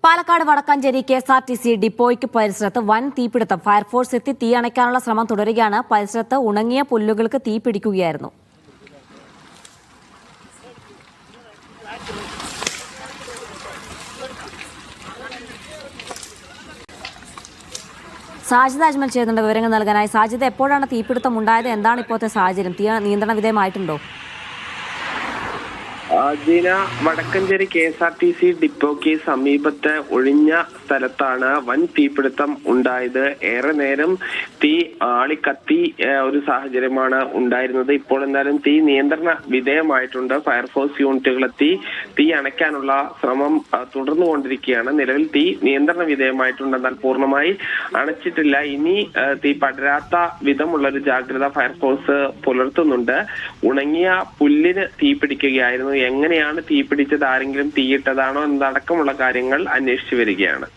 Palakkad Vadakkanchery KSRTC ഡിപ്പോയ്ക്ക് പരിസരത്ത് വൻ തീപിടുത്തം. ഫയർഫോഴ്സ് എത്തി തീ അണയ്ക്കാനുള്ള ശ്രമം തുടരുകയാണ്. പരിസരത്ത് ഉണങ്ങിയ പുല്ലുകൾക്ക് തീ പിടിക്കുകയായിരുന്നു. സാജിദ് അജ്മൽ ചെയ്യുന്നുണ്ട് വിവരങ്ങൾ നൽകാനായി. സാജിദ്, എപ്പോഴാണ് തീപിടുത്തം ഉണ്ടായത്? എന്താണ് ഇപ്പോഴത്തെ സാഹചര്യം? തീ നിയന്ത്രണ വിധേയമായിട്ടുണ്ടോ? ജീന, വടക്കഞ്ചേരി KSRTC ഡിപ്പോയ്ക്ക് സമീപത്തെ ഒഴിഞ്ഞ സ്ഥലത്താണ് വൻ തീപിടുത്തം ഉണ്ടായത്. ഏറെ നേരം തീ ആളിക്കത്തി ഒരു സാഹചര്യമാണ് ഉണ്ടായിരുന്നത്. ഇപ്പോൾ എന്തായാലും തീ നിയന്ത്രണ വിധേയമായിട്ടുണ്ട്. ഫയർഫോഴ്സ് യൂണിറ്റുകളെത്തി തീ അണയ്ക്കാനുള്ള ശ്രമം തുടർന്നുകൊണ്ടിരിക്കുകയാണ്. നിലവിൽ തീ നിയന്ത്രണ വിധേയമായിട്ടുണ്ട്, എന്നാൽ പൂർണ്ണമായി അണച്ചിട്ടില്ല. ഇനി തീ പടരാത്ത വിധമുള്ളൊരു ജാഗ്രത ഫയർഫോഴ്സ് പുലർത്തുന്നുണ്ട്. ഉണങ്ങിയ പുല്ലിന് തീ പിടിക്കുകയായിരുന്നു. എങ്ങനെയാണ് തീ പിടിച്ചത്, ആരെങ്കിലും തീയിട്ടതാണോ എന്നതടക്കമുള്ള കാര്യങ്ങൾ അന്വേഷിച്ചു വരികയാണ്.